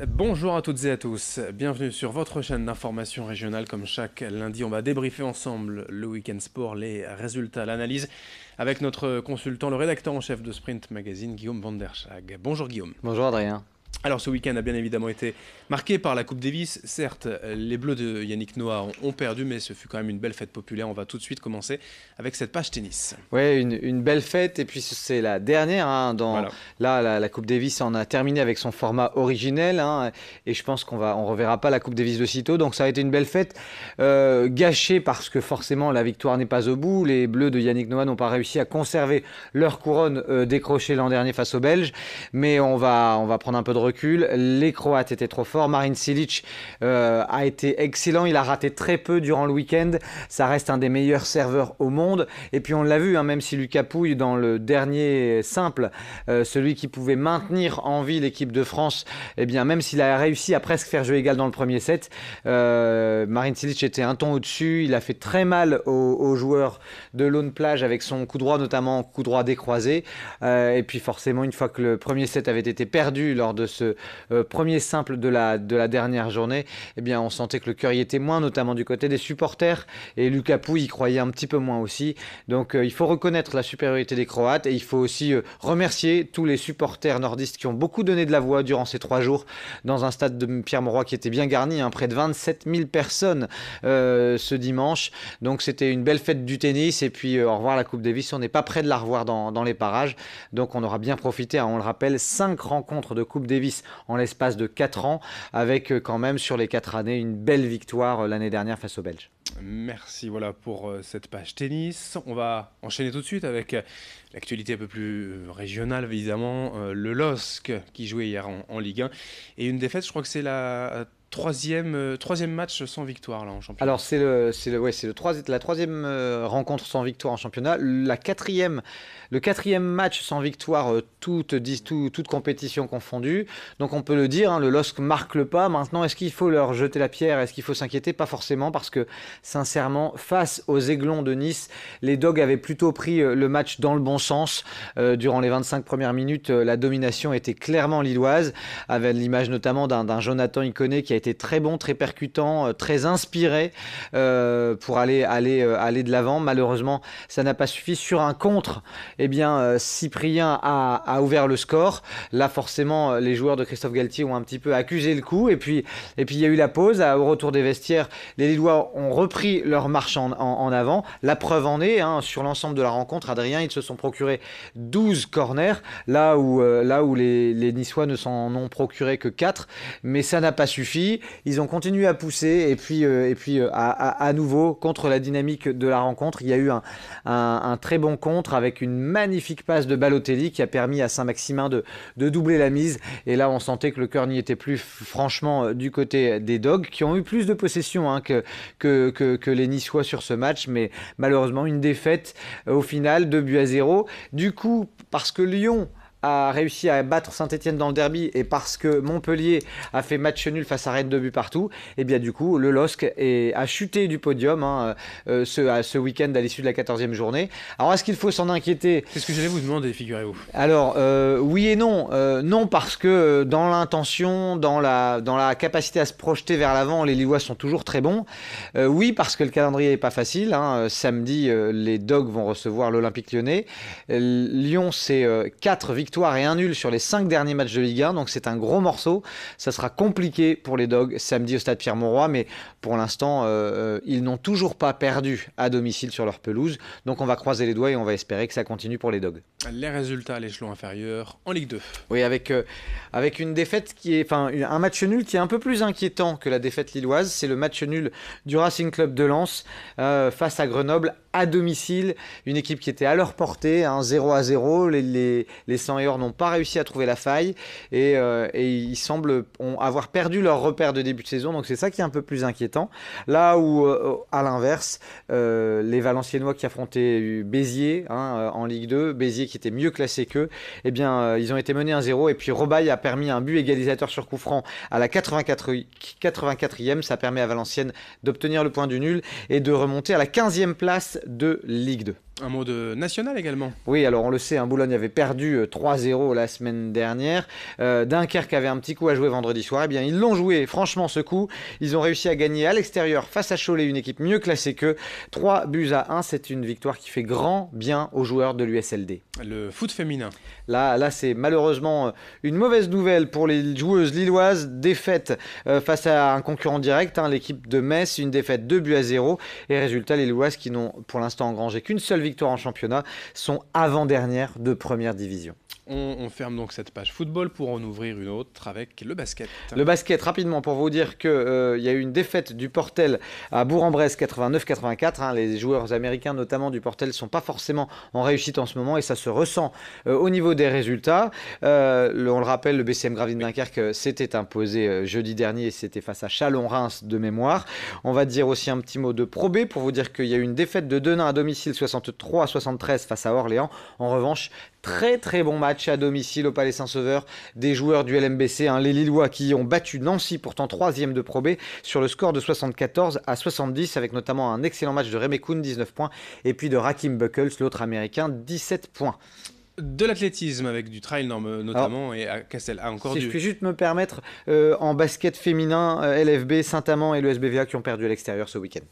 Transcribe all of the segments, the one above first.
Bonjour à toutes et à tous, bienvenue sur votre chaîne d'information régionale. Comme chaque lundi, on va débriefer ensemble le week-end sport, les résultats, l'analyse, avec notre consultant, le rédacteur en chef de Sprint Magazine, Guillaume Van der Schag. Bonjour Guillaume. Bonjour Adrien. Alors ce week-end a bien évidemment été marqué par la Coupe Davis. Certes, les Bleus de Yannick Noah ont perdu, mais ce fut quand même une belle fête populaire. On va tout de suite commencer avec cette page tennis. Ouais, une belle fête et puis c'est la dernière. Voilà. Là, la Coupe Davis en a terminé avec son format originel et je pense on reverra pas la Coupe Davis de sitôt. Donc ça a été une belle fête gâchée parce que forcément la victoire n'est pas au bout. Les Bleus de Yannick Noah n'ont pas réussi à conserver leur couronne décrochée l'an dernier face aux Belges. Mais on va prendre un peu de recul. Les Croates étaient trop forts. Marin Cilic a été excellent. Il a raté très peu durant le week-end. Ça reste un des meilleurs serveurs au monde. Et puis on l'a vu, même si Lucas Pouille dans le dernier simple, celui qui pouvait maintenir en vie l'équipe de France, eh bien même s'il a réussi à presque faire jeu égal dans le premier set, Marin Cilic était un ton au-dessus. Il a fait très mal aux joueurs de Lone Plage avec son coup droit, notamment coup droit décroisé. Et puis forcément, une fois que le premier set avait été perdu lors de ce premier simple de la dernière journée, eh bien on sentait que le cœur y était moins, notamment du côté des supporters. Et Lucas Pouille y croyait un petit peu moins aussi. Donc il faut reconnaître la supériorité des Croates et il faut aussi remercier tous les supporters nordistes qui ont beaucoup donné de la voix durant ces 3 jours dans un stade de Pierre-Mauroy qui était bien garni, près de 27 000 personnes ce dimanche. Donc c'était une belle fête du tennis et puis au revoir la Coupe Davis. On n'est pas près de la revoir dans les parages. Donc on aura bien profité, on le rappelle, 5 rencontres de Coupe Davis en l'espace de 4 ans avec quand même sur les 4 années une belle victoire l'année dernière face aux Belges. Merci voilà pour cette page tennis. On va enchaîner tout de suite avec l'actualité un peu plus régionale évidemment. Le LOSC qui jouait hier en Ligue 1 et une défaite, je crois que c'est la troisième match sans victoire là en championnat. Alors la troisième rencontre sans victoire en championnat, le quatrième match sans victoire, toute compétition confondue. Donc on peut le dire, le LOSC marque le pas. Maintenant, est-ce qu'il faut leur jeter la pierre? Est-ce qu'il faut s'inquiéter? Pas forcément, parce que sincèrement, face aux Aiglons de Nice, les Dogs avaient plutôt pris le match dans le bon sens. Durant les 25 premières minutes, la domination était clairement lilloise, avec l'image notamment d'un Jonathan Iconé qui a été très bon, très percutant, très inspiré pour aller de l'avant. Malheureusement, ça n'a pas suffi. Sur un contre, eh bien, Cyprien a ouvert le score. Là, forcément, les joueurs de Christophe Galtier ont un petit peu accusé le coup. Et puis il y a eu la pause. Au retour des vestiaires, les Lillois ont repris leur marche en avant. La preuve en est, sur l'ensemble de la rencontre, Adrien, ils se sont procurés 12 corners, là où les Niçois ne s'en ont procuré que 4. Mais ça n'a pas suffi. Ils ont continué à pousser. Et puis à nouveau, contre la dynamique de la rencontre, il y a eu un très bon contre avec une magnifique passe de Balotelli qui a permis à Saint-Maximin de doubler la mise. Et là, on sentait que le cœur n'y était plus, franchement, du côté des Dogs, qui ont eu plus de possession que les Niçois sur ce match. Mais malheureusement, une défaite au final, 2-0. Du coup, parce que Lyon a réussi à battre Saint-Etienne dans le derby et parce que Montpellier a fait match nul face à Rennes, 2 buts partout, et bien du coup le LOSC a chuté du podium ce week-end à l'issue de la 14e journée. Alors est-ce qu'il faut s'en inquiéter? C'est ce que j'allais vous demander, figurez-vous. Alors oui et non. Non, parce que dans l'intention, dans la capacité à se projeter vers l'avant, les Lillois sont toujours très bons. Oui, parce que le calendrier n'est pas facile. Samedi, les Dogs vont recevoir l'Olympique Lyonnais. Lyon, c'est 4 victoires et 1 nul sur les 5 derniers matchs de Ligue 1, donc c'est un gros morceau. Ça sera compliqué pour les Dogs samedi au stade Pierre-Mauroy, mais pour l'instant, ils n'ont toujours pas perdu à domicile sur leur pelouse. Donc on va croiser les doigts et on va espérer que ça continue pour les Dogs. Les résultats à l'échelon inférieur en Ligue 2. Oui, avec une défaite un match nul qui est un peu plus inquiétant que la défaite lilloise. C'est le match nul du Racing Club de Lens face à Grenoble à domicile. Une équipe qui était à leur portée, 0-0. Les 100 et or n'ont pas réussi à trouver la faille et ils semblent avoir perdu leur repère de début de saison. Donc c'est ça qui est un peu plus inquiétant. Là où, à l'inverse, les Valenciennois qui affrontaient Béziers en Ligue 2, Béziers qui était mieux classé qu'eux, eh bien, ils ont été menés 1-0 et puis Robaille a permis un but égalisateur sur coup franc à la 84e. Ça permet à Valenciennes d'obtenir le point du nul et de remonter à la 15e place de Ligue 2. Un mot de national également. Oui, alors on le sait, Boulogne avait perdu 3-0 3-0 la semaine dernière. Dunkerque avait un petit coup à jouer vendredi soir. Eh bien, ils l'ont joué, franchement, ce coup. Ils ont réussi à gagner à l'extérieur face à Cholet, une équipe mieux classée qu'eux. 3-1, c'est une victoire qui fait grand bien aux joueurs de l'USLD. Le foot féminin. Là c'est malheureusement une mauvaise nouvelle pour les joueuses lilloises. Défaite face à un concurrent direct, l'équipe de Metz, une défaite 2-0. Et résultat, les Lilloises qui n'ont pour l'instant engrangé qu'une seule victoire en championnat sont avant-dernières de première division. On ferme donc cette page football pour en ouvrir une autre avec le basket. Le basket, rapidement, pour vous dire qu'il y a eu une défaite du Portel à Bourg-en-Bresse 89-84. Les joueurs américains, notamment du Portel, ne sont pas forcément en réussite en ce moment et ça se ressent au niveau des résultats. On le rappelle, le BCM Gravelines Dunkerque s'était imposé jeudi dernier. C'était face à Chalon-Reims de mémoire. On va dire aussi un petit mot de Pro B pour vous dire qu'il y a eu une défaite de Denain à domicile 63-73 face à Orléans. En revanche, très très bon match à domicile au Palais Saint-Sauveur des joueurs du LMBC, les Lillois qui ont battu Nancy, pourtant 3e de Pro B, sur le score de 74-70, avec notamment un excellent match de Rémy Koun, 19 points, et puis de Rakim Buckles, l'autre américain, 17 points. De l'athlétisme avec du trail notamment et à Castel. Si je puis juste me permettre, en basket féminin, LFB, Saint-Amand et le SBVA qui ont perdu à l'extérieur ce week-end.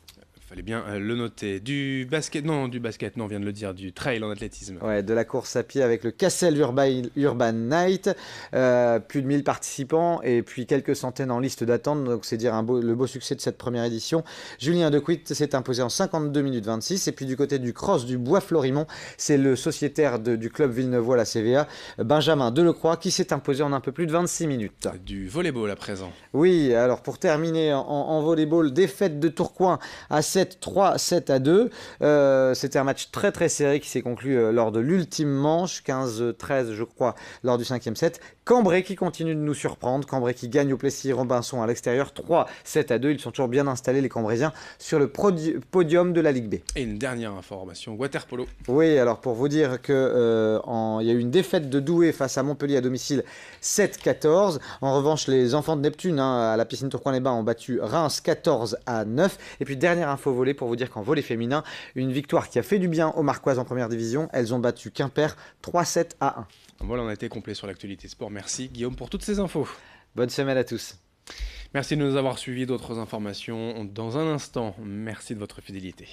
Fallait bien le noter. Du basket, on vient de le dire, du trail en athlétisme. Ouais, de la course à pied avec le Cassel Urban Night, plus de 1000 participants et puis quelques centaines en liste d'attente, donc c'est dire le beau succès de cette première édition. Julien Decuit s'est imposé en 52 minutes 26, et puis du côté du cross du Bois-Florimont, c'est le sociétaire du club Villeneuvois, la CVA, Benjamin Delecroix, qui s'est imposé en un peu plus de 26 minutes. Du volleyball à présent. Oui, alors pour terminer en volleyball, défaite de Tourcoing à 7-3, 7-2. C'était un match très très serré qui s'est conclu lors de l'ultime manche, 15-13 je crois, lors du 5e set. Cambrai qui continue de nous surprendre, Cambrai qui gagne au Plessis-Robinson à l'extérieur, 3-7-2. Ils sont toujours bien installés les Cambraisiens sur le podium de la Ligue B. Et une dernière information, waterpolo. Oui, alors pour vous dire qu'il y a eu une défaite de Douai face à Montpellier à domicile, 7-14. En revanche, les enfants de Neptune à la piscine Tourcoing-les-Bains ont battu Reims 14-9. Et puis dernière info volley pour vous dire qu'en volley féminin, une victoire qui a fait du bien aux Marquoises en première division. Elles ont battu Quimper 3-7-1. Voilà, on a été complet sur l'actualité sport. Merci Guillaume pour toutes ces infos. Bonne semaine à tous. Merci de nous avoir suivis. D'autres informations dans un instant. Merci de votre fidélité.